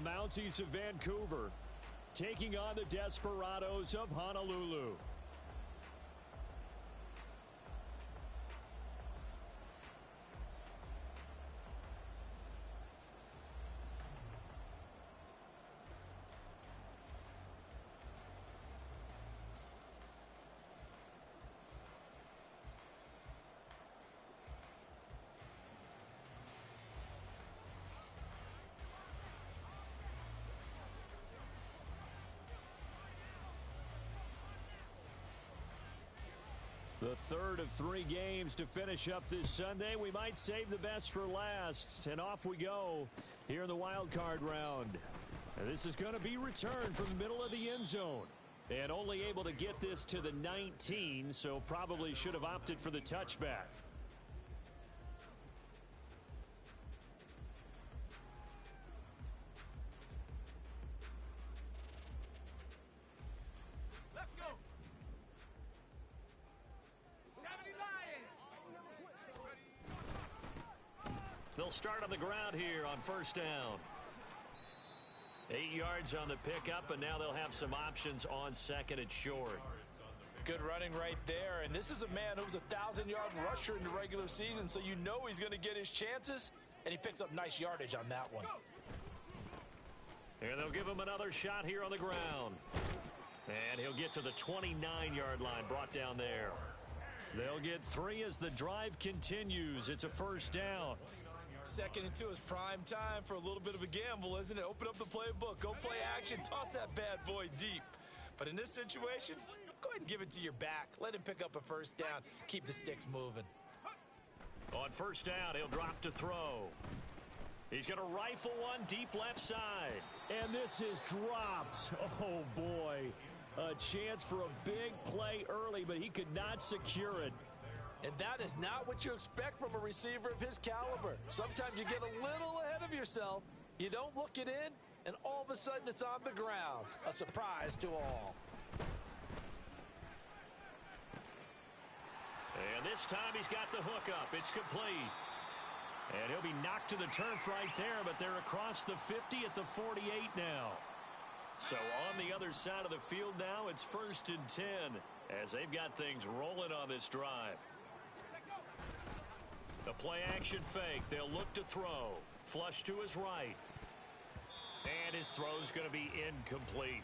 Mounties of Vancouver taking on the Desperados of Honolulu. The third of 3 games to finish up this Sunday. We might save the best for last. And off we go here in the wild card round. And this is going to be returned from the middle of the end zone. And only able to get this to the 19, so probably should have opted for the touchback. They'll start on the ground here on first down. 8 yards on the pickup, and now they'll have some options on second and short. Good running right there, and this is a man who was a 1,000-yard rusher in the regular season, so you know he's going to get his chances, and he picks up nice yardage on that one. And they'll give him another shot here on the ground. And he'll get to the 29-yard line, brought down there. They'll get 3 as the drive continues. It's a first down. 2nd and 2 is prime time for a little bit of a gamble, isn't it? Open up the playbook, go play action, toss that bad boy deep. But in this situation, go ahead and give it to your back. Let him pick up a first down. Keep the sticks moving. On first down, he'll drop to throw. He's going to rifle one deep left side. And this is dropped. Oh, boy. A chance for a big play early, but he could not secure it. And that is not what you expect from a receiver of his caliber. Sometimes you get a little ahead of yourself. You don't look it in, and all of a sudden it's on the ground. A surprise to all. And this time he's got the hook up. It's complete. And he'll be knocked to the turf right there, but they're across the 50 at the 48 now. So on the other side of the field now, it's 1st and 10 as they've got things rolling on this drive. The play action fake. They'll look to throw. Flush to his right. And his throw's going to be incomplete.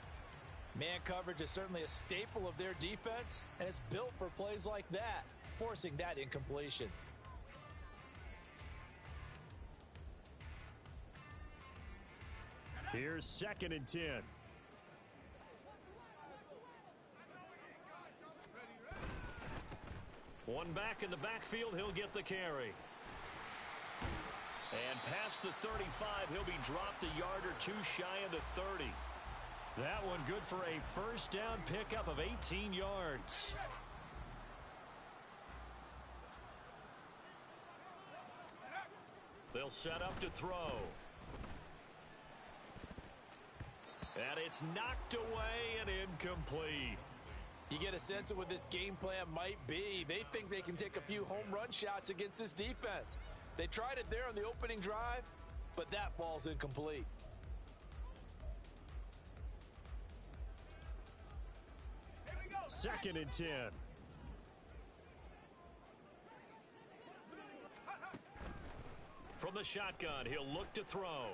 Man coverage is certainly a staple of their defense, and it's built for plays like that, forcing that incompletion. Here's 2nd and 10. One back in the backfield, he'll get the carry. And past the 35, he'll be dropped a yard or 2 shy of the 30. That one good for a first down pickup of 18 yards. They'll set up to throw. And it's knocked away and incomplete. You get a sense of what this game plan might be. They think they can take a few home run shots against this defense. They tried it there on the opening drive, but that falls incomplete. Here we go. 2nd and 10. From the shotgun, he'll look to throw.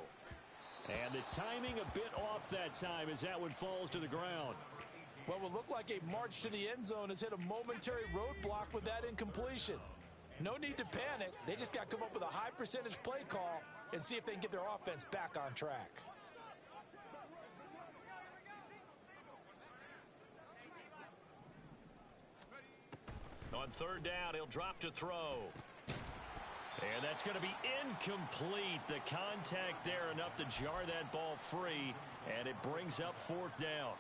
And the timing a bit off that time as that one falls to the ground. What will look like a march to the end zone has hit a momentary roadblock with that incompletion. No need to panic. They just got to come up with a high percentage play call and see if they can get their offense back on track. On 3rd down, he'll drop to throw. And that's going to be incomplete. The contact there enough to jar that ball free, and it brings up 4th down.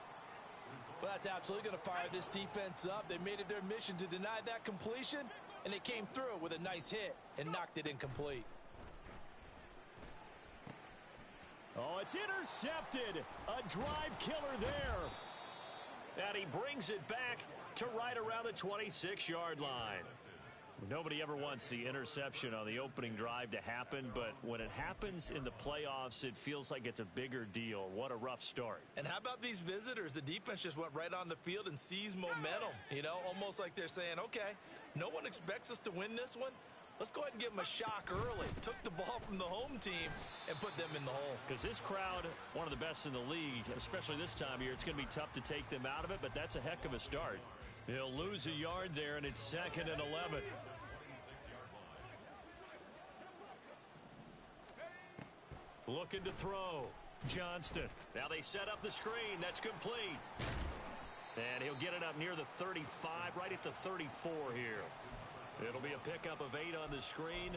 Well, that's absolutely going to fire this defense up. They made it their mission to deny that completion, and they came through with a nice hit and knocked it incomplete. Oh, it's intercepted. A drive killer there. And he brings it back to right around the 26-yard line. Nobody ever wants the interception on the opening drive to happen, but when it happens in the playoffs, it feels like it's a bigger deal. What a rough start. And how about these visitors? The defense just went right on the field and seized momentum. You know, almost like they're saying, okay, no one expects us to win this one. Let's go ahead and give them a shock early. Took the ball from the home team and put them in the hole. Because this crowd, one of the best in the league, especially this time of year, it's going to be tough to take them out of it, but that's a heck of a start. He'll lose a yard there, and it's 2nd and 11. Looking to throw. Johnston. Now they set up the screen. That's complete. And he'll get it up near the 35, right at the 34 here. It'll be a pickup of 8 on the screen,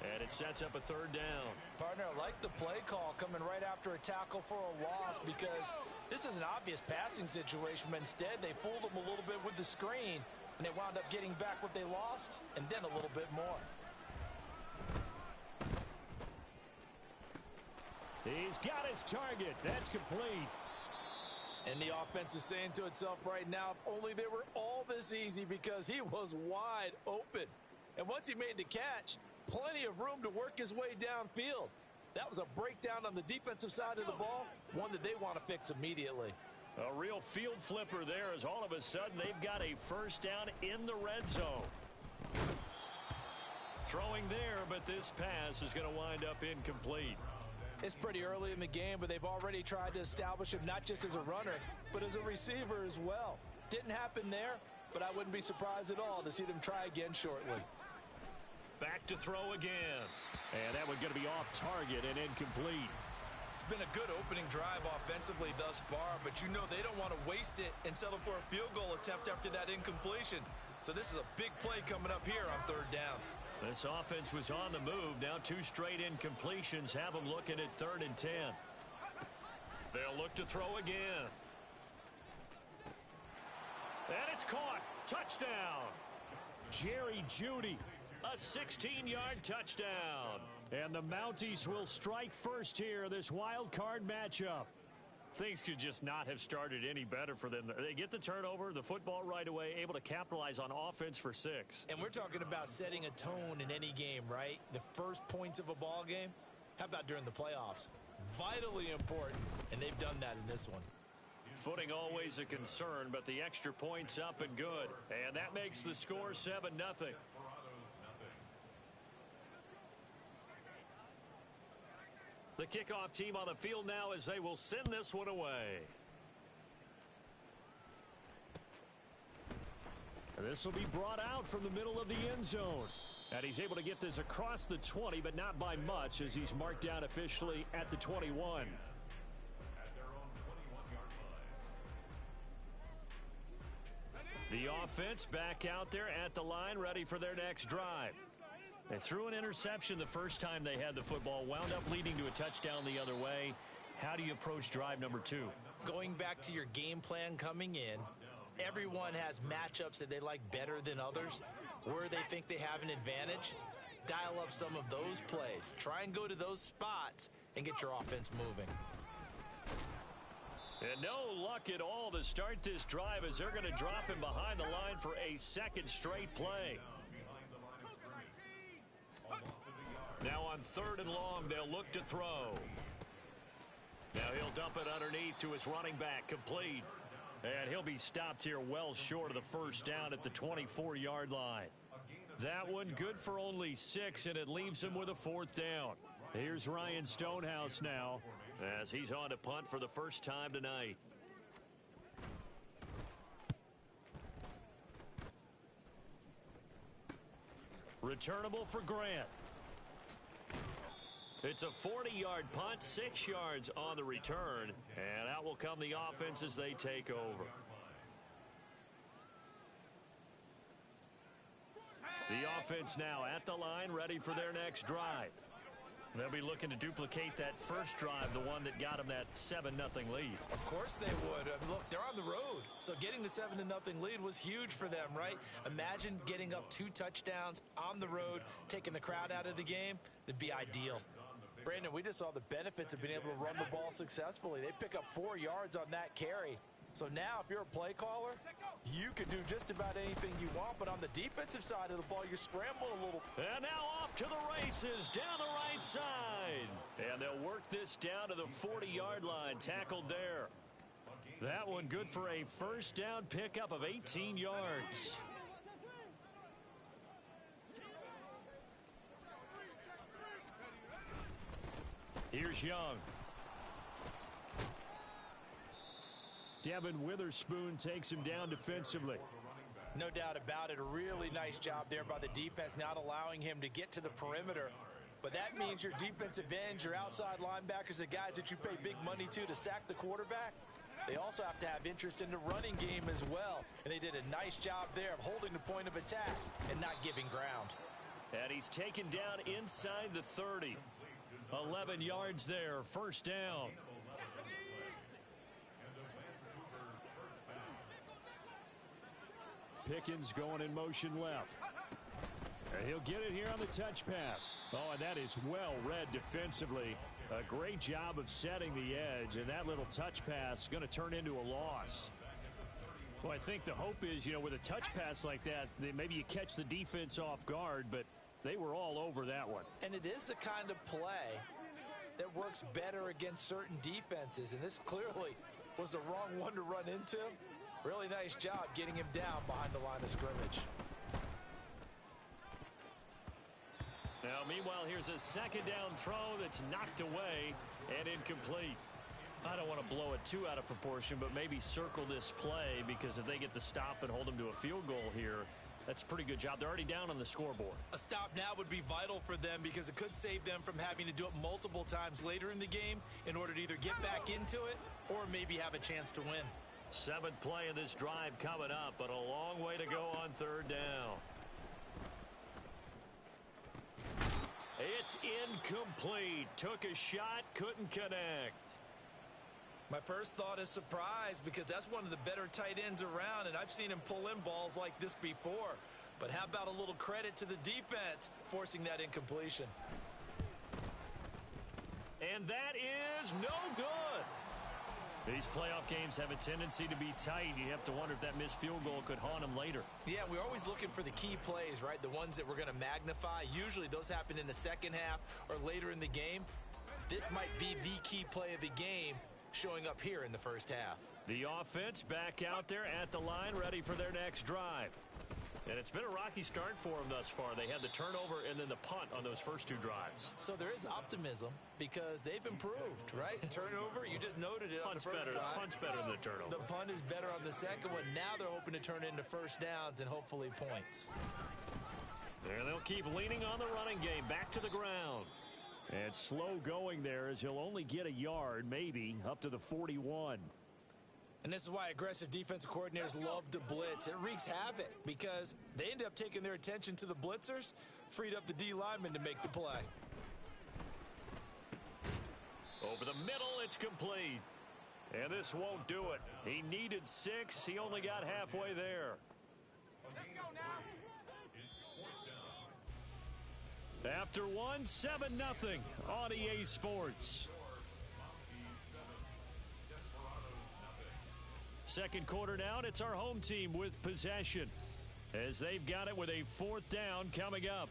and it sets up a 3rd down. Partner, I like the play call coming right after a tackle for a loss because this is an obvious passing situation, but instead they fooled them a little bit with the screen, and they wound up getting back what they lost and then a little bit more. He's got his target. That's complete. And the offense is saying to itself right now, if only they were all this easy, because he was wide open. And once he made the catch, plenty of room to work his way downfield. That was a breakdown on the defensive side of the ball, one that they want to fix immediately. A real field flipper there, as all of a sudden they've got a 1st down in the red zone. Throwing there, but this pass is going to wind up incomplete. It's pretty early in the game, but they've already tried to establish him not just as a runner, but as a receiver as well. Didn't happen there, but I wouldn't be surprised at all to see them try again shortly. Back to throw again. And that one's going to be off target and incomplete. It's been a good opening drive offensively thus far, but you know they don't want to waste it and settle for a field goal attempt after that incompletion. So this is a big play coming up here on 3rd down. This offense was on the move. Now 2 straight incompletions have them looking at 3rd and 10. They'll look to throw again. And it's caught. Touchdown. Jerry Jeudy. A 16-yard touchdown. And the Mounties will strike first here, this wild card matchup. Things could just not have started any better for them. They get the turnover, the football right away, able to capitalize on offense for 6. And we're talking about setting a tone in any game, right? The first points of a ball game. How about during the playoffs? Vitally important, and they've done that in this one. Footing always a concern, but the extra point's up and good. And that makes the score 7-0. The kickoff team on the field now as they will send this one away. And this will be brought out from the middle of the end zone. And he's able to get this across the 20, but not by much, as he's marked down officially at the 21. The offense back out there at the line, ready for their next drive. They threw an interception the first time they had the football, wound up leading to a touchdown the other way. How do you approach drive number 2? Going back to your game plan coming in, everyone has matchups that they like better than others. Where they think they have an advantage, dial up some of those plays. Try and go to those spots and get your offense moving. And no luck at all to start this drive, as they're going to drop him behind the line for a 2nd straight play. Now on 3rd and long, they'll look to throw. Now he'll dump it underneath to his running back, complete. And he'll be stopped here well short of the 1st down at the 24-yard line. That one good for only 6, and it leaves him with a 4th down. Here's Ryan Stonehouse now, as he's on to punt for the first time tonight. Returnable for Grant. It's a 40-yard punt, 6 yards on the return, and out will come the offense as they take over. The offense now at the line, ready for their next drive. They'll be looking to duplicate that first drive, the one that got them that 7-0 lead. Of course they would. Look, they're on the road, so getting the 7-0 lead was huge for them, right? Imagine getting up 2 touchdowns on the road, taking the crowd out of the game. It'd be ideal. Brandon, we just saw the benefits of being able to run the ball successfully. They pick up 4 yards on that carry. So now if you're a play caller, you can do just about anything you want, but on the defensive side of the ball, you're scrambling a little. And now off to the races down the right side. And they'll work this down to the 40-yard line, tackled there. That one good for a first down pickup of 18 yards. Here's Young. Devin Witherspoon takes him down defensively. No doubt about it. A really nice job there by the defense, not allowing him to get to the perimeter. But that means your defensive ends, your outside linebackers, the guys that you pay big money to sack the quarterback, they also have to have interest in the running game as well. And they did a nice job there of holding the point of attack and not giving ground. And he's taken down inside the 30. 11 yards there, first down. Pickens going in motion left. And he'll get it here on the touch pass. Oh, and that is well read defensively. A great job of setting the edge, and that little touch pass is going to turn into a loss. Well, I think the hope is, with a touch pass like that, maybe you catch the defense off guard, but they were all over that one. And it is the kind of play that works better against certain defenses, and this clearly was the wrong one to run into. Really nice job getting him down behind the line of scrimmage. Now, meanwhile, here's a second down throw that's knocked away and incomplete. I don't want to blow it too out of proportion, but maybe circle this play, because if they get the stop and hold them to a field goal here, that's a pretty good job. They're already down on the scoreboard. A stop now would be vital for them, because it could save them from having to do it multiple times later in the game in order to either get back into it or maybe have a chance to win. Seventh play of this drive coming up, but a long way to go on third down. It's incomplete. Took a shot, couldn't connect. My first thought is surprise, because that's one of the better tight ends around, and I've seen him pull in balls like this before. But how about a little credit to the defense forcing that incompletion? And that is no good. These playoff games have a tendency to be tight. You have to wonder if that missed field goal could haunt them later. Yeah, we're always looking for the key plays, right? The ones that we're going to magnify. Usually those happen in the second half or later in the game. This might be the key play of the game showing up here in the first half. The offense back out there at the line, ready for their next drive. And it's been a rocky start for them thus far. They had the turnover and then the punt on those first two drives. So there is optimism, because they've improved, right? Turnover, you just noted it on the first drive. The punt's better than the turnover. The punt is better on the second one. Now they're hoping to turn into first downs and hopefully points. And they'll keep leaning on the running game. Back to the ground. And slow going there, as he'll only get a yard, maybe, up to the 41. And this is why aggressive defensive coordinators love to blitz. It wreaks havoc, because they end up taking their attention to the blitzers, freed up the D lineman to make the play. Over the middle, it's complete. And this won't do it. He needed 6. He only got halfway there. Let's go now. After 1, 7-0 on EA Sports. Second quarter down, it's our home team with possession, as they've got it with a fourth down coming up.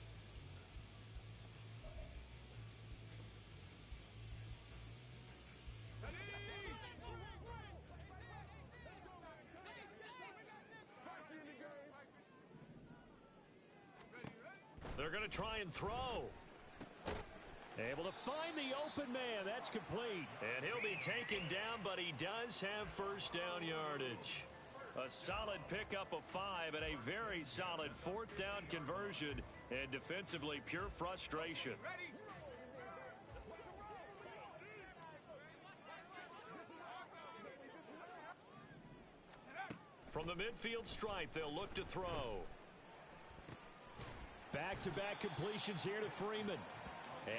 They're going to try and throw. Able to find the open man. That's complete. And he'll be taken down, but he does have first down yardage. A solid pickup of 5 and a very solid fourth down conversion. And defensively, pure frustration. From the midfield stripe, they'll look to throw. Back-to-back completions here to Freeman.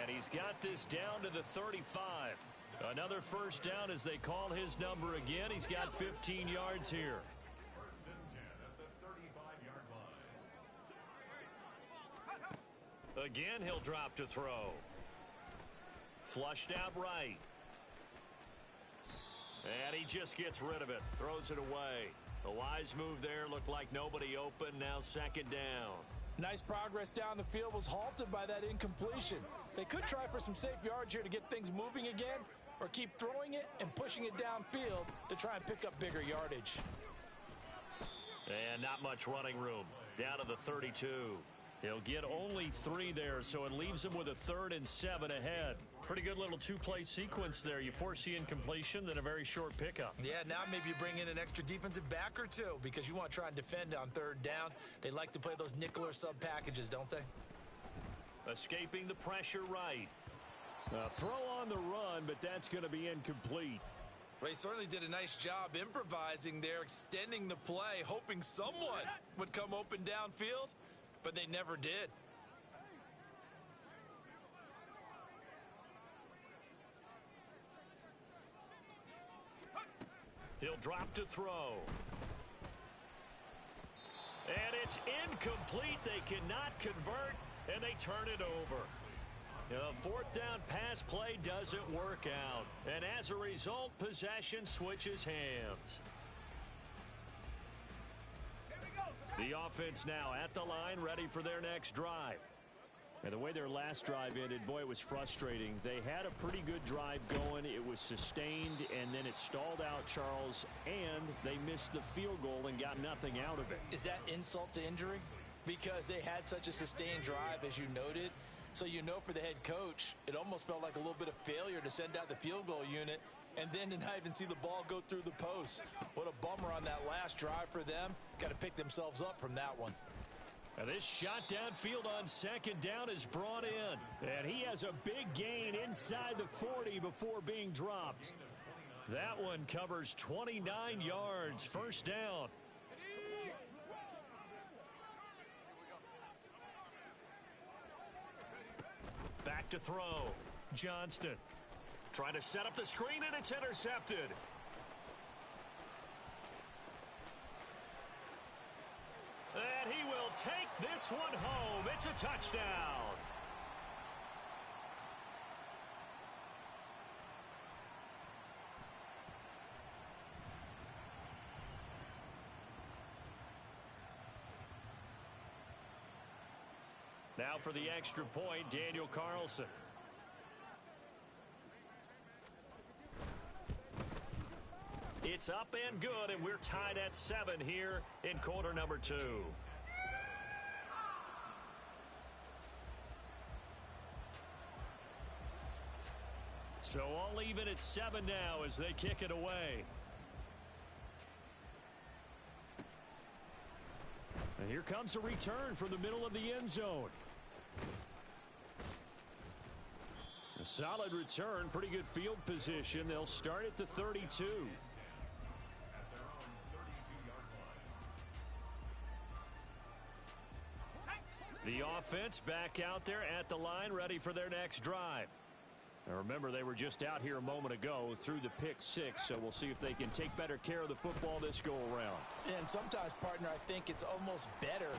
And he's got this down to the 35. Another first down as they call his number again. He's got 15 yards here. First and 10 at the 35-yard line. Again, he'll drop to throw. Flushed out right. And he just gets rid of it, throws it away. A wise move there, looked like nobody open, now second down. Nice progress down the field was halted by that incompletion. They could try for some safe yards here to get things moving again, or keep throwing it and pushing it downfield to try and pick up bigger yardage. And not much running room. Down to the 32. He'll get only 3 there, so it leaves him with a 3rd and 7 ahead. Pretty good little 2-play sequence there. You force the incompletion, then a very short pickup. Yeah, now maybe you bring in an extra defensive back or two because you want to try and defend on 3rd down. They like to play those nickel or sub packages, don't they? Escaping the pressure right. Throw on the run, but that's going to be incomplete. Well, he certainly did a nice job improvising there, extending the play, hoping someone would come open downfield, but they never did. He'll drop to throw. And it's incomplete. They cannot convert, and they turn it over. The 4th down pass play doesn't work out. And as a result, possession switches hands. The offense now at the line, ready for their next drive. And the way their last drive ended, boy, it was frustrating. They had a pretty good drive going. It was sustained, and then it stalled out, Charles, and they missed the field goal and got nothing out of it. Is that insult to injury? Because they had such a sustained drive, as you noted. So you know for the head coach, it almost felt like a little bit of failure to send out the field goal unit and then to not even see the ball go through the post. What a bummer on that last drive for them. Got to pick themselves up from that one. And this shot downfield on 2nd down is brought in. And he has a big gain inside the 40 before being dropped. That one covers 29 yards. 1st down. Back to throw. Johnston trying to set up the screen, and it's intercepted. And he will take this one home. It's a touchdown. Now for the extra point, Daniel Carlson. It's up and good, and we're tied at 7 here in quarter number 2. So all even at 7 now as they kick it away. And here comes a return from the middle of the end zone. A solid return, pretty good field position. They'll start at the 32. The offense back out there at the line, ready for their next drive. Now remember, they were just out here a moment ago through the pick 6, so we'll see if they can take better care of the football this go-around. And sometimes, partner, I think it's almost better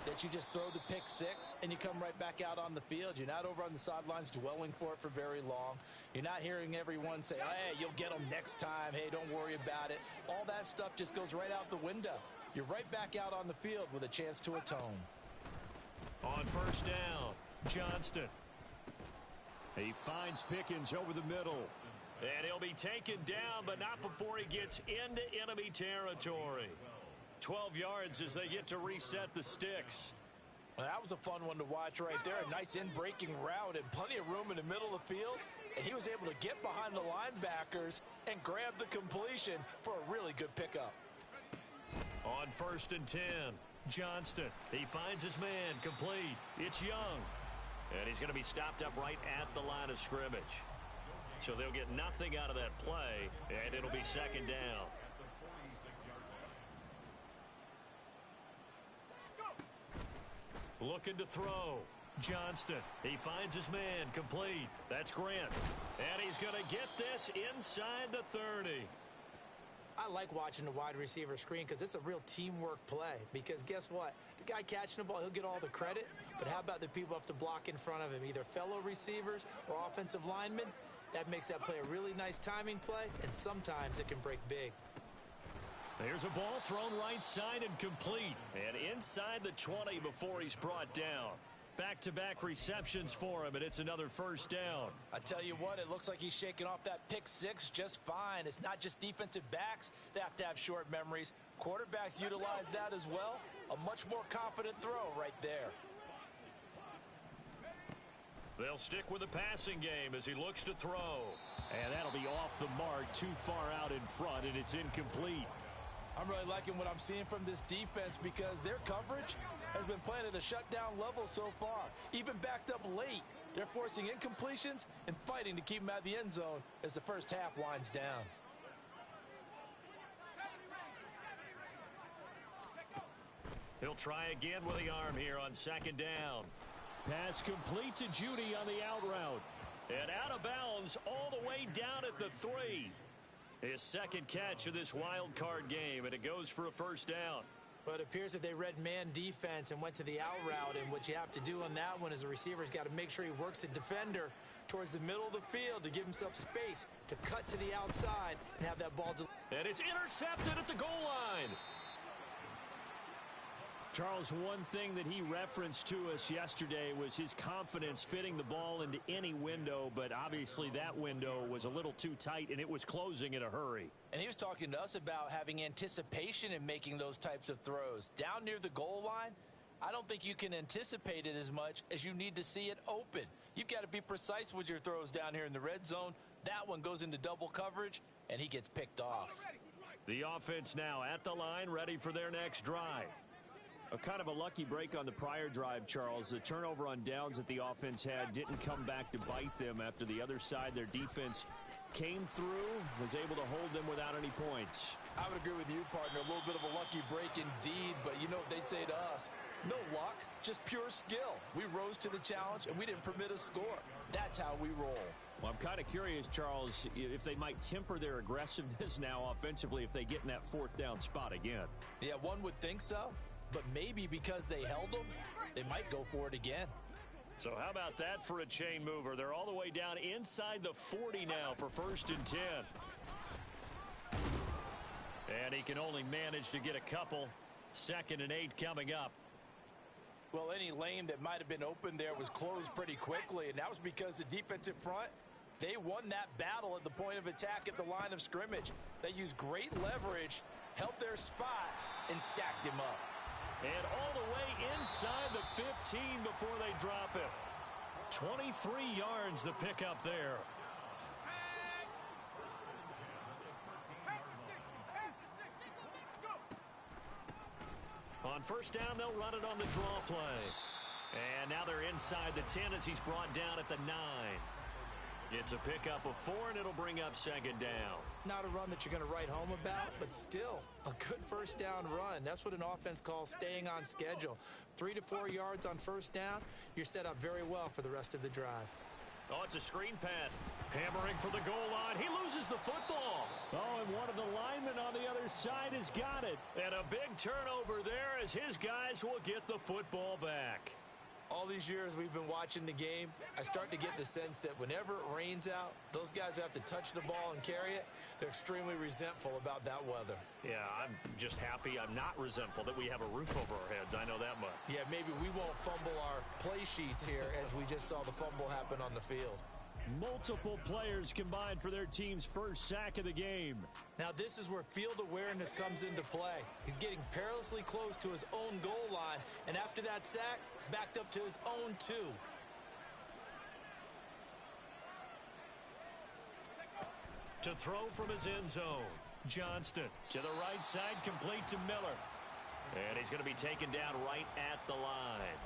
that you just throw the pick 6 and you come right back out on the field. You're not over on the sidelines dwelling for it for very long. You're not hearing everyone say, hey, you'll get them next time. Hey, don't worry about it. All that stuff just goes right out the window. You're right back out on the field with a chance to atone. On 1st down, Johnston. He finds Pickens over the middle. And he'll be taken down, but not before he gets into enemy territory. 12 yards as they get to reset the sticks. Well, that was a fun one to watch right there. A nice in-breaking route and plenty of room in the middle of the field. And he was able to get behind the linebackers and grab the completion for a really good pickup. On 1st and 10, Johnston. He finds his man complete. It's Young. And he's going to be stopped up right at the line of scrimmage. So they'll get nothing out of that play, and it'll be 2nd down. Looking to throw. Johnston. He finds his man complete. That's Grant. And he's going to get this inside the 30. I like watching the wide receiver screen because it's a real teamwork play. Because guess what? The guy catching the ball, he'll get all the credit. But how about the people up to block in front of him, either fellow receivers or offensive linemen? That makes that play a really nice timing play, and sometimes it can break big. There's a ball thrown right side and complete. And inside the 20 before he's brought down. Back-to-back receptions for him, and it's another first down. I tell you what, it looks like he's shaking off that pick six just fine. It's not just defensive backs that have to have short memories. Quarterbacks utilize that as well. A much more confident throw right there. They'll stick with the passing game as he looks to throw. And that'll be off the mark, too far out in front, and it's incomplete. I'm really liking what I'm seeing from this defense because their coverage has been playing at a shutdown level so far. Even backed up late, they're forcing incompletions and fighting to keep them out of the end zone as the first half winds down. He'll try again with the arm here on second down. Pass complete to Judy on the out route. And out of bounds all the way down at the 3. His second catch of this wild card game, and it goes for a first down. But it appears that they read man defense and went to the out route, and what you have to do on that one is the receiver's got to make sure he works the defender towards the middle of the field to give himself space to cut to the outside and have that ball. And it's intercepted at the goal line. Charles, one thing that he referenced to us yesterday was his confidence fitting the ball into any window, but obviously that window was a little too tight, and it was closing in a hurry. And he was talking to us about having anticipation in making those types of throws. Down near the goal line, I don't think you can anticipate it as much as you need to see it open. You've got to be precise with your throws down here in the red zone. That one goes into double coverage, and he gets picked off. The offense now at the line, ready for their next drive. A kind of a lucky break on the prior drive, Charles. The turnover on downs that the offense had didn't come back to bite them after the other side. Their defense came through, was able to hold them without any points. I would agree with you, partner. A little bit of a lucky break indeed, but you know what they'd say to us. No luck, just pure skill. We rose to the challenge, and we didn't permit a score. That's how we roll. Well, I'm kind of curious, Charles, if they might temper their aggressiveness now offensively if they get in that fourth down spot again. Yeah, one would think so. But maybe because they held them, they might go for it again. So how about that for a chain mover? They're all the way down inside the 40 now for 1st and 10. And he can only manage to get a couple. 2nd and 8 coming up. Well, any lane that might have been open there was closed pretty quickly, and that was because the defensive front, they won that battle at the point of attack at the line of scrimmage. They used great leverage, held their spot, and stacked him up. And all the way inside the 15 before they drop it. 23 yards the pickup there. On 1st down, they'll run it on the draw play. And now they're inside the 10 as he's brought down at the 9. It's a pickup of 4, and it'll bring up 2nd down. Not a run that you're going to write home about, but still a good 1st down run. That's what an offense calls staying on schedule. 3 to 4 yards on 1st down, you're set up very well for the rest of the drive. Oh, it's a screen pass. Hammering for the goal line. He loses the football. Oh, and one of the linemen on the other side has got it. And a big turnover there as his guys will get the football back. All these years we've been watching the game, I start to get the sense that whenever it rains out, those guys who have to touch the ball and carry it, they're extremely resentful about that weather. Yeah, I'm just happy I'm not resentful that we have a roof over our heads. I know that much. Yeah, maybe we won't fumble our play sheets here as we just saw the fumble happen on the field. Multiple players combined for their team's first sack of the game. Now this is where field awareness comes into play. He's getting perilously close to his own goal line, and after that sack, backed up to his own 2. To throw from his end zone, Johnston to the right side, complete to Miller. And he's going to be taken down right at the line.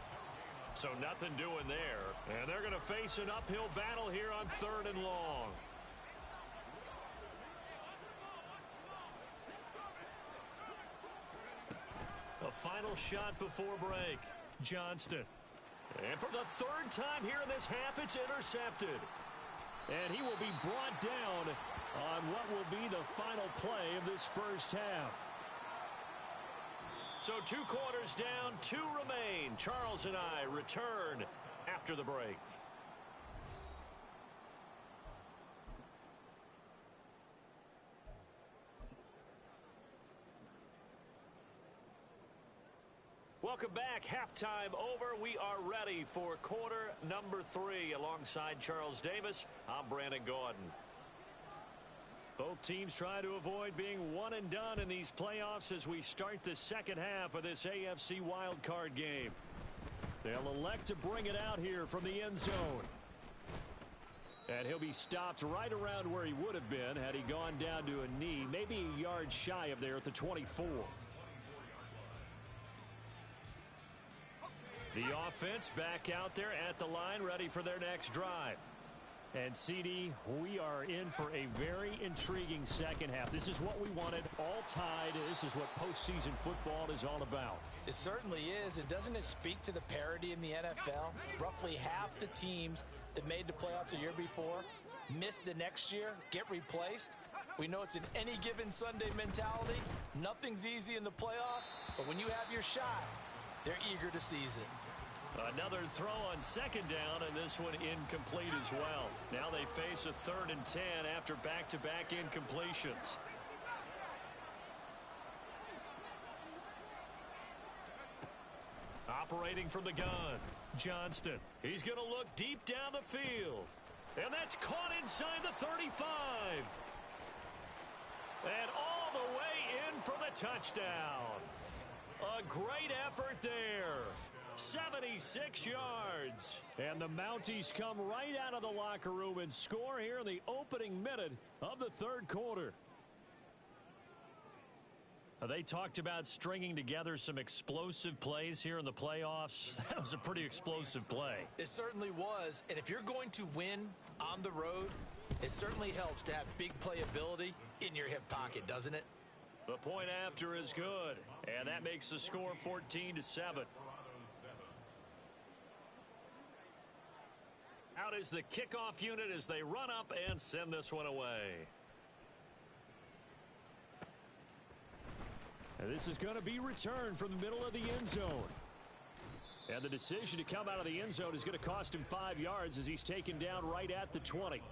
So nothing doing there. And they're going to face an uphill battle here on 3rd and long. A final shot before break. Johnston. And for the 3rd time here in this half, it's intercepted. And he will be brought down on what will be the final play of this first half. So 2 quarters down, 2 remain. Charles and I return after the break. Welcome back. Halftime over. We are ready for quarter number 3. Alongside Charles Davis, I'm Brandon Gaudin. Both teams try to avoid being one and done in these playoffs as we start the second half of this AFC wildcard game. They'll elect to bring it out here from the end zone. And he'll be stopped right around where he would have been had he gone down to a knee, maybe a yard shy of there at the 24. The offense back out there at the line, ready for their next drive. And CD, we are in for a very intriguing second half. This is what we wanted, all tied. This is what postseason football is all about. It certainly is. And doesn't it speak to the parity in the NFL? Roughly half the teams that made the playoffs a year before miss the next year, get replaced. We know it's an any given Sunday mentality. Nothing's easy in the playoffs, but when you have your shot, they're eager to seize it. Another throw on second down, and this one incomplete as well. Now they face a 3rd and 10 after back-to-back incompletions. Operating from the gun, Johnston. He's going to look deep down the field. And that's caught inside the 35. And all the way in for the touchdown. A great effort there. 76 yards. And the Mounties come right out of the locker room and score here in the opening minute of the third quarter. They talked about stringing together some explosive plays here in the playoffs. That was a pretty explosive play. It certainly was. And if you're going to win on the road, it certainly helps to have big playability in your hip pocket, doesn't it? The point after is good. And that makes the score 14-7. Out is the kickoff unit as they run up and send this one away. And this is going to be returned from the middle of the end zone. And the decision to come out of the end zone is going to cost him 5 yards as he's taken down right at the 20.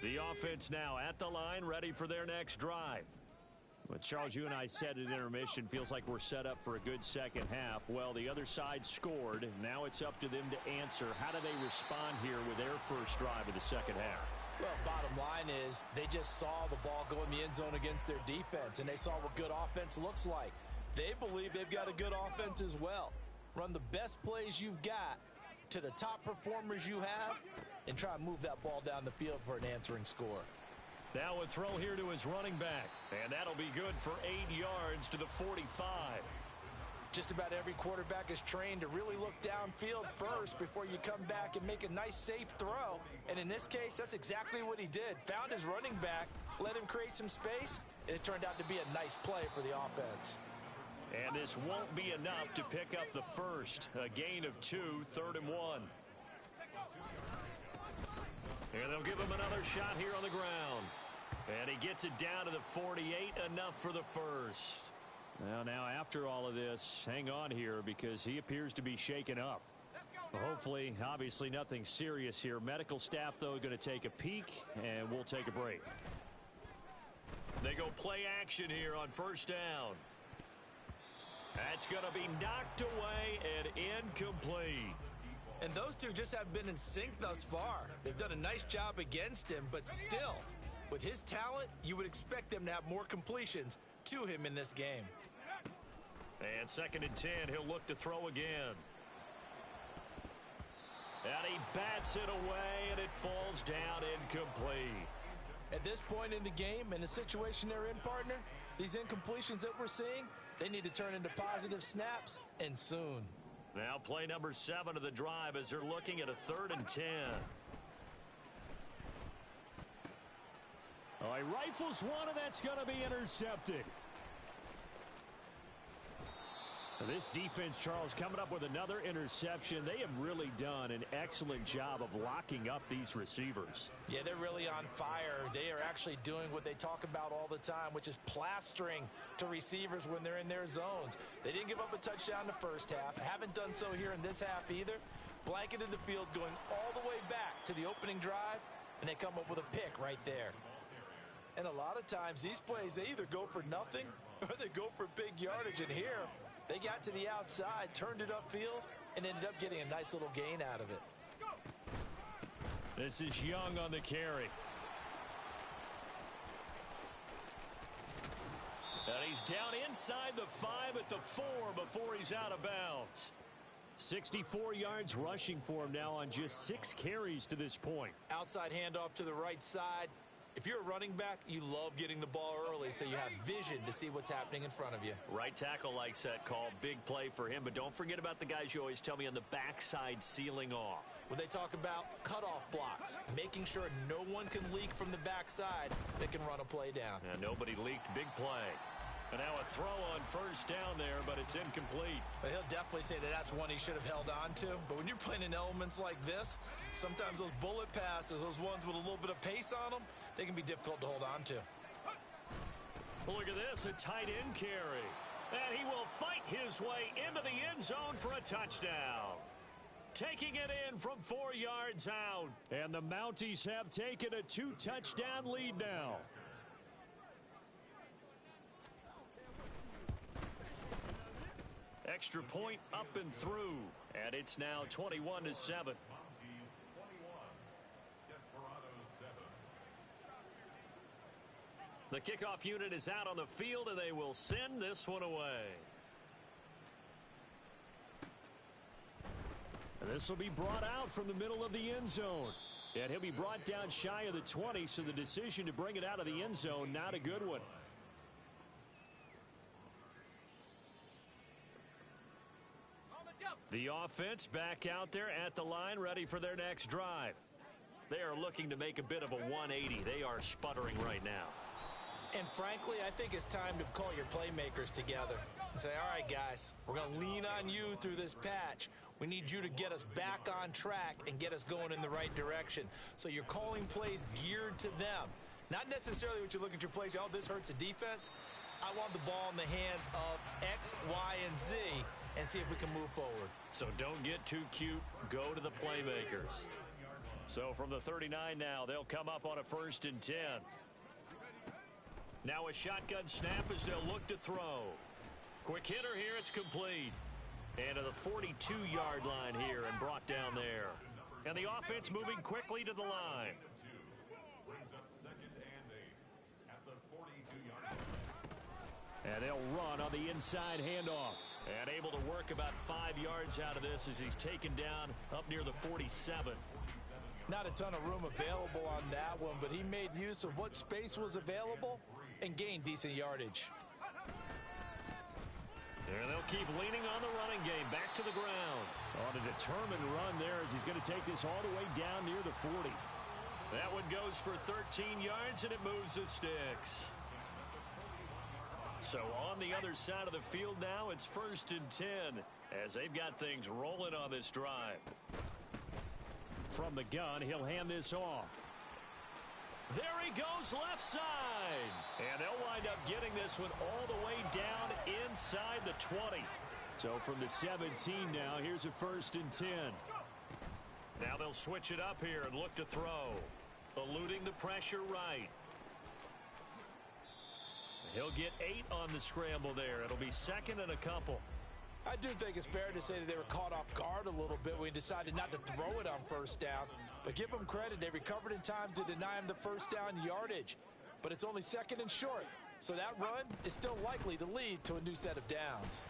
The offense now at the line, ready for their next drive. But Charles, you and I said at intermission, feels like we're set up for a good second half. Well, the other side scored. Now it's up to them to answer. How do they respond here with their first drive of the second half? Well, bottom line is they just saw the ball go in the end zone against their defense, and they saw what good offense looks like. They believe they've got a good offense as well. Run the best plays you've got to the top performers you have and try to move that ball down the field for an answering score. Now a throw here to his running back, and that'll be good for 8 yards to the 45. Just about every quarterback is trained to really look downfield first before you come back and make a nice, safe throw. And in this case, that's exactly what he did. Found his running back, let him create some space, and it turned out to be a nice play for the offense. And this won't be enough to pick up the first. A gain of 2, 3rd and 1. And they'll give him another shot here on the ground. And he gets it down to the 48, enough for the first. Now after all of this, hang on here because he appears to be shaken up. Hopefully, obviously nothing serious here. Medical staff, though, going to take a peek, and we'll take a break. They go play action here on first down. That's going to be knocked away and incomplete. And those two just haven't been in sync thus far. They've done a nice job against him, but still, with his talent, you would expect them to have more completions to him in this game. And 2nd and 10, he'll look to throw again. And he bats it away, and it falls down incomplete. At this point in the game, in the situation they're in, partner, these incompletions that we're seeing, they need to turn into positive snaps, and soon. Now play number 7 of the drive as they're looking at a 3rd and 10. Oh, he rifles one, and that's going to be intercepted. This defense, Charles, coming up with another interception. They have really done an excellent job of locking up these receivers. Yeah, they're really on fire. They are actually doing what they talk about all the time, which is plastering to receivers when they're in their zones. They didn't give up a touchdown the first half. Haven't done so here in this half either. Blanketed the field going all the way back to the opening drive, and they come up with a pick right there. And a lot of times these plays, they either go for nothing or they go for big yardage. And here, they got to the outside, turned it upfield, and ended up getting a nice little gain out of it. This is Young on the carry. And he's down inside the 5 at the 4 before he's out of bounds. 64 yards rushing for him now on just 6 carries to this point. Outside handoff to the right side. If you're a running back, you love getting the ball early so you have vision to see what's happening in front of you. Right tackle likes that call. Big play for him. But don't forget about the guys you always tell me on the backside sealing off. When they talk about cutoff blocks, making sure no one can leak from the backside that can run a play down. And nobody leaked. Big play. And now a throw on first down there, but it's incomplete. But he'll definitely say that that's one he should have held on to. But when you're playing in elements like this, sometimes those bullet passes, those ones with a little bit of pace on them, they can be difficult to hold on to. Look at this, a tight end carry. And he will fight his way into the end zone for a touchdown. Taking it in from 4 yards out. And the Mounties have taken a 2-touchdown lead now. Extra point up and through. And it's now 21-7. Mounties 21, Desperados 7. The kickoff unit is out on the field, and they will send this one away. And this will be brought out from the middle of the end zone. And he'll be brought down shy of the 20, so the decision to bring it out of the end zone, not a good one. The offense back out there at the line, ready for their next drive. They are looking to make a bit of a 180. They are sputtering right now. And frankly, I think it's time to call your playmakers together and say, all right, guys, we're going to lean on you through this patch. We need you to get us back on track and get us going in the right direction. So you're calling plays geared to them. Not necessarily what you look at your plays, oh, this hurts the defense. I want the ball in the hands of X, Y, and Z and see if we can move forward. So don't get too cute. Go to the playmakers. So from the 39 now, they'll come up on a 1st and 10. Now a shotgun snap as they'll look to throw. Quick hitter here, it's complete. And to the 42-yard line here and brought down there. And the offense moving quickly to the line. Brings up 2nd and 8 at the 42-yard line. And they'll run on the inside handoff. And able to work about 5 yards out of this as he's taken down up near the 47. Not a ton of room available on that one, but he made use of what space was available and gained decent yardage. And they'll keep leaning on the running game. Back to the ground. On a determined run there as he's going to take this all the way down near the 40. That one goes for 13 yards, and it moves the sticks. So on the other side of the field now, it's 1st and 10 as they've got things rolling on this drive. From the gun, he'll hand this off. There he goes left side. And they'll wind up getting this one all the way down inside the 20. So from the 17 now, here's a 1st and 10. Now they'll switch it up here and look to throw. Eluding the pressure right. He'll get 8 on the scramble there. It'll be 2nd and a couple. I do think it's fair to say that they were caught off guard a little bit when he decided not to throw it on 1st down. But give them credit. They recovered in time to deny him the 1st down yardage. But it's only 2nd and short. So that run is still likely to lead to a new set of downs.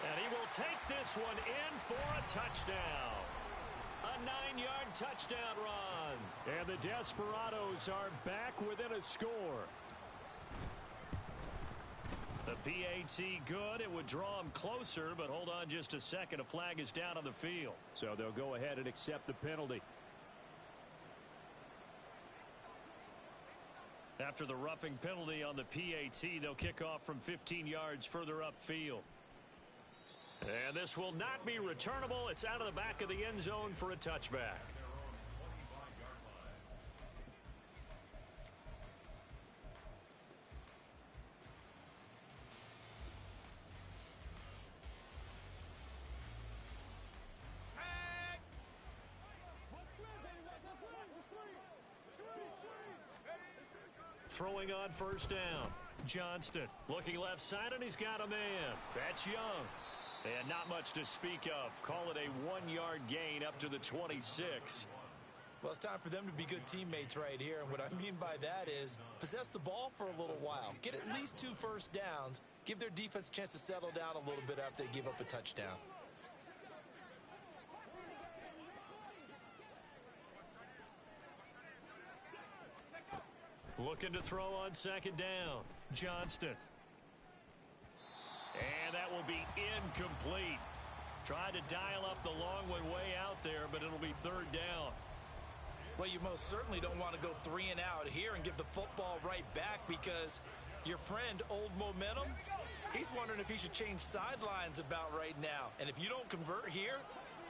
And he will take this one in for a touchdown. A 9-yard touchdown run. And the Desperados are back within a score. The PAT good. It would draw him closer, but hold on just a second. A flag is down on the field. So they'll go ahead and accept the penalty. After the roughing penalty on the PAT, they'll kick off from 15 yards further upfield. And this will not be returnable. It's out of the back of the end zone for a touchback. throwing on first down. Johnston looking left side, and he's got a man. That's Young. And not much to speak of. Call it a 1-yard gain up to the 26. Well, it's time for them to be good teammates right here. And what I mean by that is possess the ball for a little while. Get at least 2 first downs. Give their defense a chance to settle down a little bit after they give up a touchdown. Looking to throw on second down. Johnston. And that will be incomplete. Tried to dial up the long one way out there, but it'll be third down. Well, you most certainly don't want to go 3 and out here and give the football right back, because your friend, Old Momentum, he's wondering if he should change sidelines about right now. And if you don't convert here,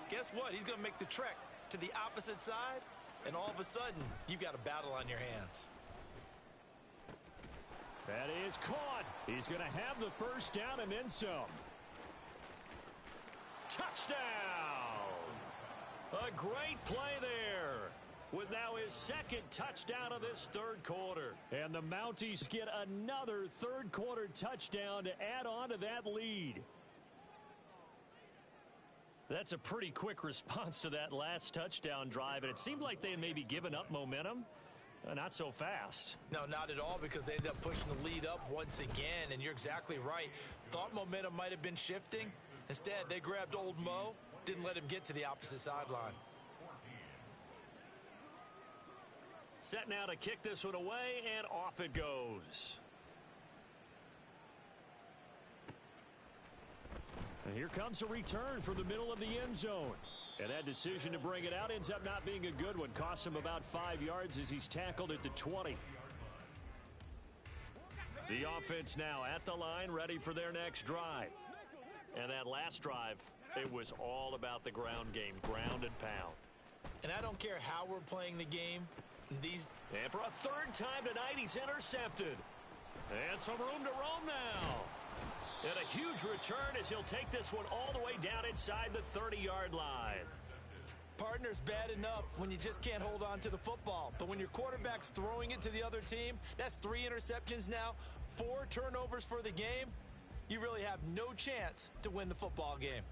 guess what? He's going to make the trek to the opposite side, and all of a sudden, you've got a battle on your hands. That is caught. He's going to have the first down and then some. Touchdown! A great play there, with now his second touchdown of this third quarter. And the Mounties get another third quarter touchdown to add on to that lead. That's a pretty quick response to that last touchdown drive, and it seemed like they had maybe given up momentum. Not so fast. No, not at all, because they ended up pushing the lead up once again, and you're exactly right. Thought momentum might have been shifting. Instead, they grabbed Old Mo, didn't let him get to the opposite sideline. Set now to kick this one away, and off it goes. And here comes a return from the middle of the end zone. And that decision to bring it out ends up not being a good one. Costs him about 5 yards as he's tackled at the 20. The offense now at the line, ready for their next drive. And that last drive, it was all about the ground game, ground and pound. And I don't care how we're playing the game. And for a third time tonight, he's intercepted. And some room to roam now. And a huge return as he'll take this one all the way down inside the 30-yard line. Partner's bad enough when you just can't hold on to the football. But when your quarterback's throwing it to the other team, that's 3 interceptions now, 4 turnovers for the game. You really have no chance to win the football game.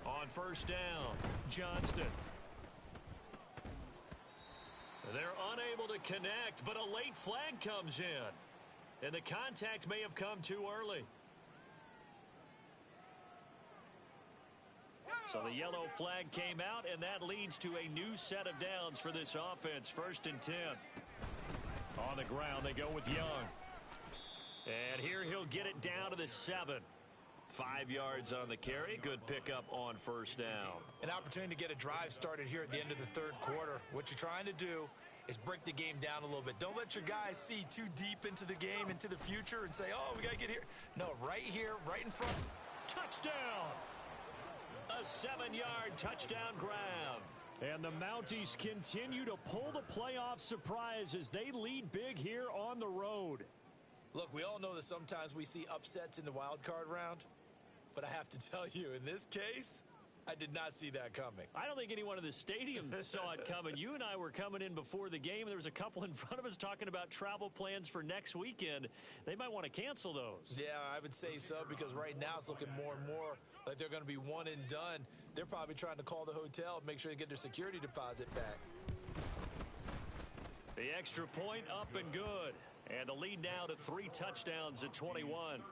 On first down, Johnston. They're unable to connect, but a late flag comes in. And the contact may have come too early. So the yellow flag came out, and that leads to a new set of downs for this offense. 1st and 10. On the ground, they go with Young. And here he'll get it down to the 7. 5 yards on the carry. Good pickup on first down. An opportunity to get a drive started here at the end of the third quarter. What you're trying to do is break the game down a little bit. Don't let your guys see too deep into the game, into the future, and say, oh, we got to get here. No, right here, right in front. Touchdown! A 7-yard touchdown grab. And the Mounties continue to pull the playoff surprise as they lead big here on the road. Look, we all know that sometimes we see upsets in the wild card round. But I have to tell you, in this case, I did not see that coming. I don't think anyone in the stadium saw it coming. You and I were coming in before the game. There was a couple in front of us talking about travel plans for next weekend. They might want to cancel those. Yeah, I would say so, because right now it's looking more and more like they're going to be one and done. They're probably trying to call the hotel and make sure they get their security deposit back. The extra point up and good. And the lead now to 3 touchdowns at 21.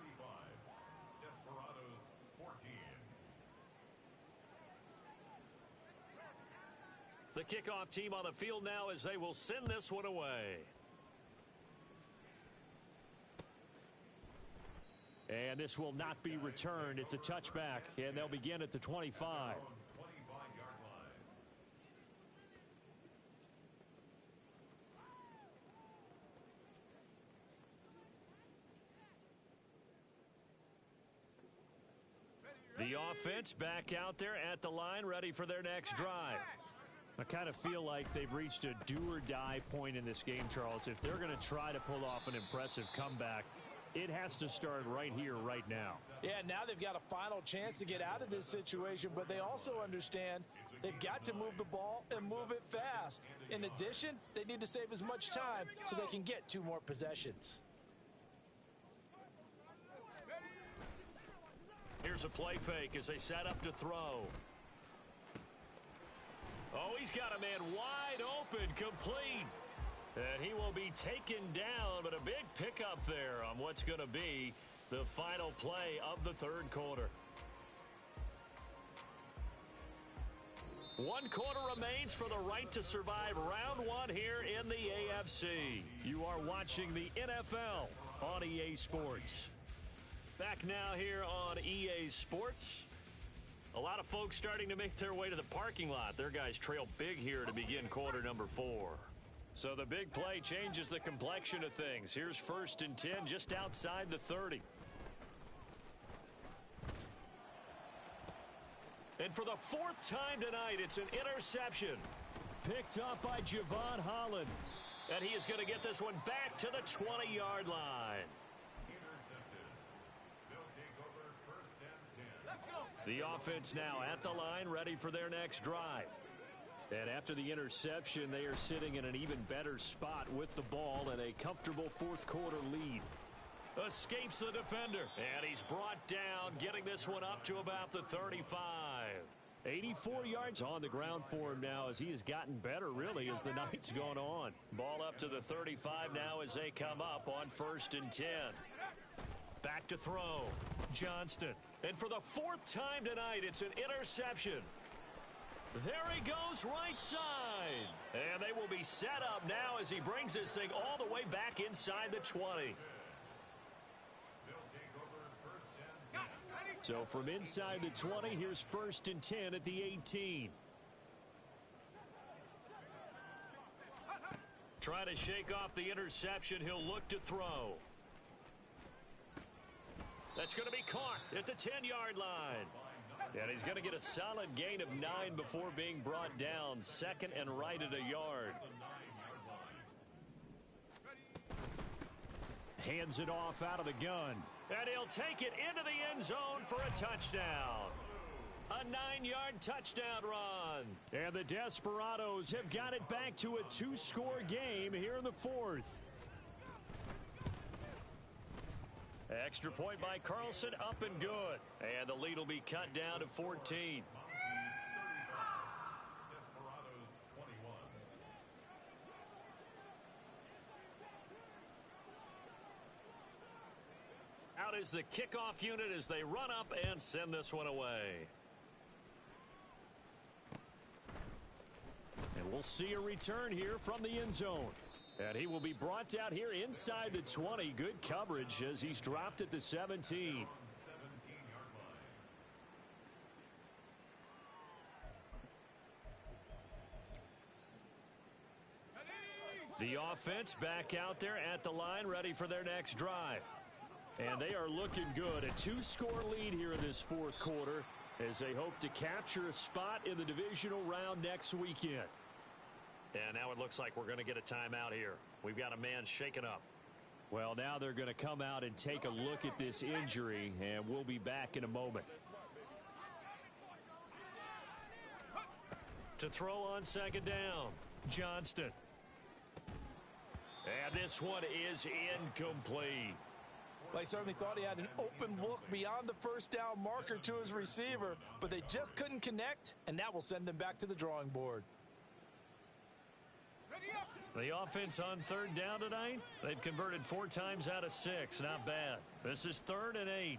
The kickoff team on the field now as they will send this one away. And this will not be returned. It's a touchback, and they'll begin at the 25. The offense back out there at the line, ready for their next drive. I kind of feel like they've reached a do-or-die point in this game, Charles. If they're going to try to pull off an impressive comeback, it has to start right here, right now. Yeah, now they've got a final chance to get out of this situation, but they also understand they've got to move the ball and move it fast. In addition, they need to save as much time so they can get 2 more possessions. Here's a play fake as they set up to throw. Oh, he's got a man wide open, complete. And he will be taken down, but a big pickup there on what's going to be the final play of the third quarter. 1 quarter remains for the right to survive round 1 here in the AFC. You are watching the NFL on EA Sports. Back now here on EA Sports. A lot of folks starting to make their way to the parking lot. Their guys trail big here to begin quarter number 4. So the big play changes the complexion of things. Here's 1st and 10 just outside the 30. And for the 4th time tonight, it's an interception. Picked up by Javon Holland. And he is going to get this one back to the 20-yard line. The offense now at the line, ready for their next drive. And after the interception, they are sitting in an even better spot with the ball and a comfortable 4th quarter lead. Escapes the defender, and he's brought down, getting this one up to about the 35. 84 yards on the ground for him now as he has gotten better, really, as the night's gone on. Ball up to the 35 now as they come up on 1st and 10. Back to throw. Johnston. And for the 4th time tonight, it's an interception. There he goes right side. And they will be set up now as he brings this thing all the way back inside the 20. So from inside the 20, here's 1st and 10 at the 18. Try to shake off the interception. He'll look to throw. That's going to be caught at the 10-yard line. And he's going to get a solid gain of 9 before being brought down. 2nd and right at a yard. Hands it off out of the gun. And he'll take it into the end zone for a touchdown. A 9-yard touchdown run. And the Desperados have got it back to a 2-score game here in the 4th. Extra point by Carlson, up and good. And the lead will be cut down to 14. Out is the kickoff unit as they run up and send this one away. And we'll see a return here from the end zone. And he will be brought down here inside the 20. Good coverage as he's dropped at the 17. The offense back out there at the line, ready for their next drive. And they are looking good. A 2-score lead here in this 4th quarter as they hope to capture a spot in the divisional round next weekend. And now it looks like we're going to get a timeout here. We've got a man shaken up. Well, now they're going to come out and take a look at this injury, and we'll be back in a moment. To throw on 2nd down, Johnston. And this one is incomplete. Well, he certainly thought he had an open look beyond the 1st down marker to his receiver, but they just couldn't connect, and that will send them back to the drawing board. The offense on 3rd down tonight, they've converted 4 times out of 6. Not bad. This is 3rd and 8.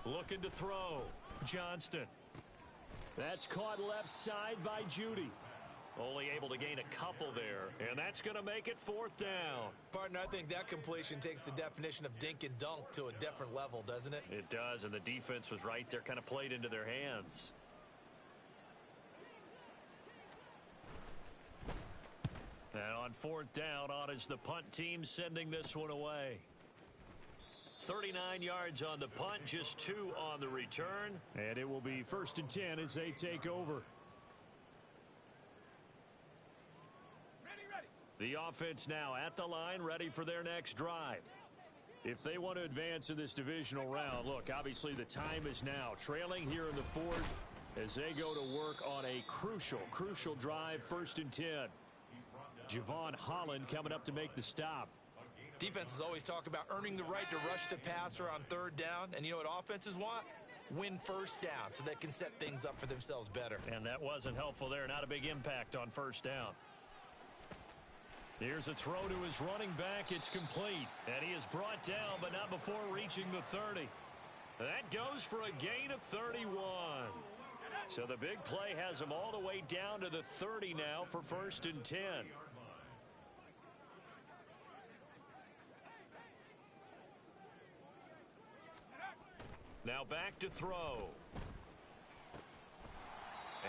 Looking to throw. Johnston. That's caught left side by Judy. Only able to gain a couple there, and that's going to make it 4th down. Partner, I think that completion takes the definition of dink and dunk to a different level, doesn't it? It does, and the defense was right there, kind of played into their hands. And On fourth down, on is the punt team sending this one away. 39 yards on the punt, just 2 on the return. And it will be 1st and 10 as they take over. The offense now at the line, ready for their next drive. If they want to advance in this divisional round, look, obviously the time is now. Trailing here in the fourth as they go to work on a crucial drive, 1st and 10. Javon Holland coming up to make the stop. Defenses always talk about earning the right to rush the passer on 3rd down. And you know what offenses want? Win 1st down so they can set things up for themselves better. And that wasn't helpful there. Not a big impact on 1st down. Here's a throw to his running back. It's complete. And he is brought down, but not before reaching the 30. That goes for a gain of 31. So the big play has him all the way down to the 30 now for 1st and 10. Now back to throw.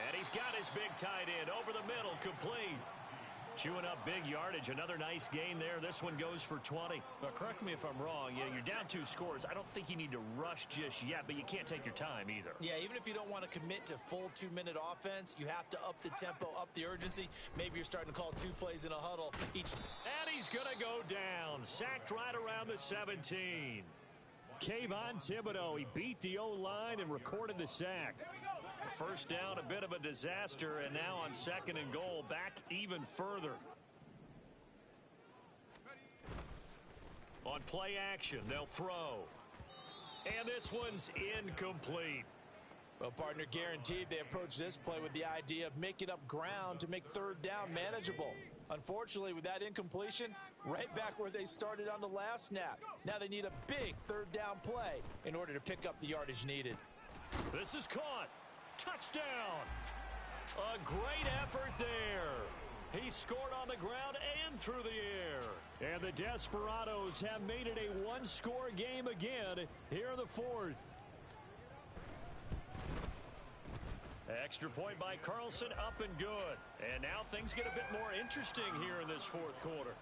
And he's got his big tight end over the middle, complete. Chewing up big yardage. Another nice gain there. This one goes for 20. But correct me if I'm wrong. Yeah, you're down 2 scores. I don't think you need to rush just yet, but you can't take your time either. Yeah, even if you don't want to commit to full 2-minute offense, you have to up the tempo, up the urgency. Maybe you're starting to call 2 plays in a huddle each. And he's going to go down. Sacked right around the 17. Kayvon Thibodeaux, he beat the O-line and recorded the sack. 1st down, a bit of a disaster, and now on 2nd and goal, back even further. On play action, they'll throw. And this one's incomplete. Well, partner, guaranteed they approach this play with the idea of making up ground to make 3rd down manageable. Unfortunately, with that incompletion, right back where they started on the last snap. Now they need a big 3rd down play in order to pick up the yardage needed. This is caught. Touchdown. A great effort there. He scored on the ground and through the air. And the Desperados have made it a 1-score game again here in the 4th. Extra point by Carlson, up and good. And now things get a bit more interesting here in this 4th quarter.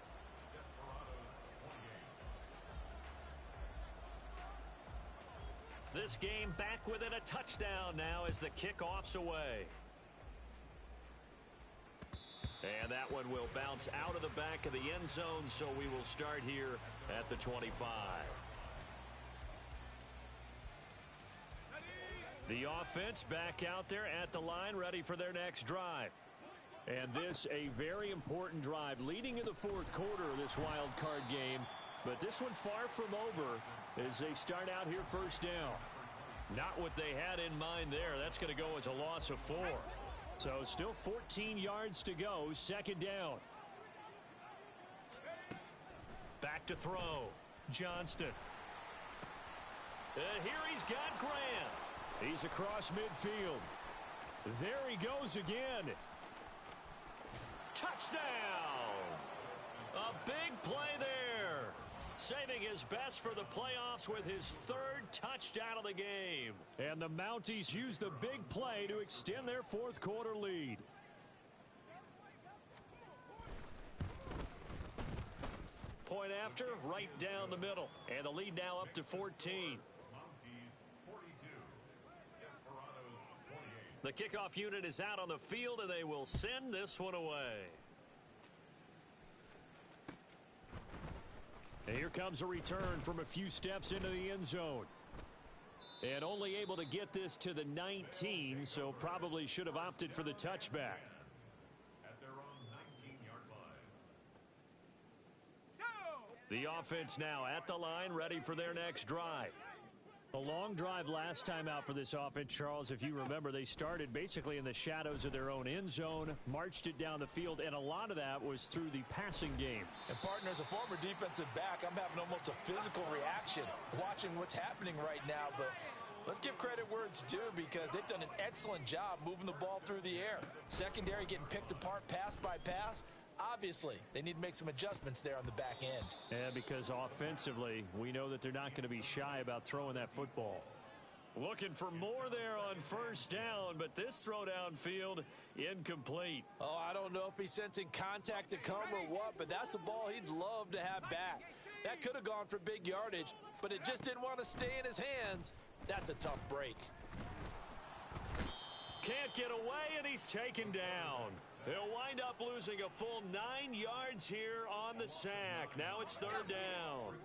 This game back within a touchdown now as the kickoff's away. And that one will bounce out of the back of the end zone, so we will start here at the 25. The offense back out there at the line, ready for their next drive. And this a very important drive leading in the 4th quarter of this wild card game. But this one far from over as they start out here 1st down. Not what they had in mind there. That's going to go as a loss of 4. So still 14 yards to go, 2nd down. Back to throw. Johnston. And here he's got Grant. He's across midfield. There he goes again. Touchdown! A big play there. Saving his best for the playoffs with his 3rd touchdown of the game. And the Mounties use the big play to extend their 4th quarter lead. Point after, right down the middle. And the lead now up to 14. The kickoff unit is out on the field, and they will send this one away. And here comes a return from a few steps into the end zone. And only able to get this to the 19, so probably should have opted for the touchback. At their own 19-yard line. The offense now at the line, ready for their next drive. A long drive last time out for this offense, Charles. If you remember, they started basically in the shadows of their own end zone, marched it down the field, and a lot of that was through the passing game. And partner, as a former defensive back, I'm having almost a physical reaction watching what's happening right now. But let's give credit where it's due, because they've done an excellent job moving the ball through the air. Secondary getting picked apart pass by pass. Obviously, they need to make some adjustments there on the back end. Yeah, because offensively, we know that they're not going to be shy about throwing that football. Looking for more there on first down, but this throw downfield incomplete. Oh, I don't know if he's sensing contact to come or what, but that's a ball he'd love to have back. That could have gone for big yardage, but it just didn't want to stay in his hands. That's a tough break. Can't get away, and he's taken down. He'll wind up losing a full 9 yards here on the sack. Now it's third down.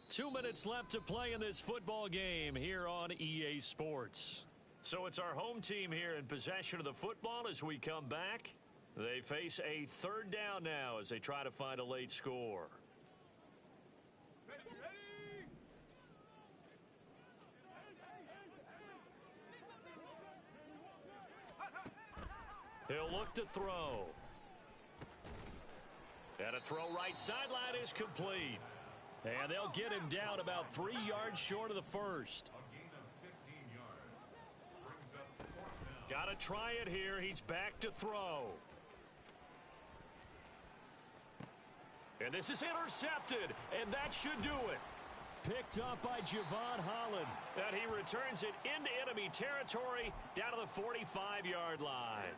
2 minutes left to play in this football game here on EA Sports. So it's our home team here in possession of the football as we come back. They face a third down now as they try to find a late score. He'll look to throw. And a throw right sideline is complete. And they'll get him down about 3 yards short of the first. Got to try it here. He's back to throw. And this is intercepted, and that should do it. Picked up by Javon Holland. And he returns it into enemy territory down to the 45-yard line.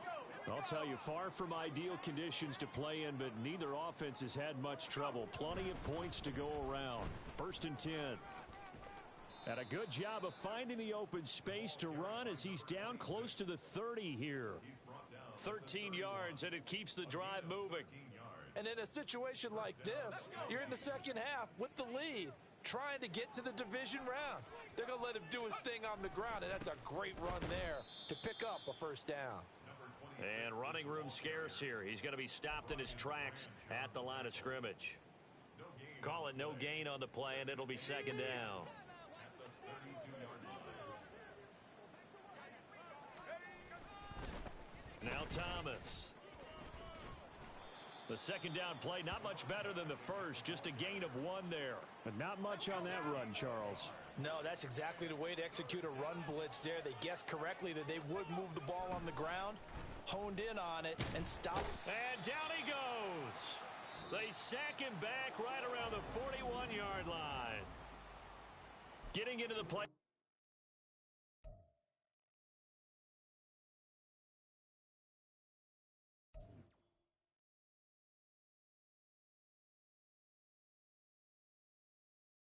I'll tell you, far from ideal conditions to play in, but neither offense has had much trouble. Plenty of points to go around. 1st and 10. And a good job of finding the open space to run as he's down close to the 30 here. 13 yards, and it keeps the drive moving. And in a situation like this, you're in the second half with the lead, trying to get to the division round. They're going to let him do his thing on the ground, and that's a great run there to pick up a first down. And running room scarce here. He's going to be stopped in his tracks at the line of scrimmage. Call it no gain on the play, and it'll be second down. Now Thomas. The second down play, not much better than the first. Just a gain of 1 there. But not much on that run, Charles. No, that's exactly the way to execute a run blitz there. They guessed correctly that they would move the ball on the ground, honed in on it, and stopped. And down he goes. They sack him back right around the 41-yard line. Getting into the play.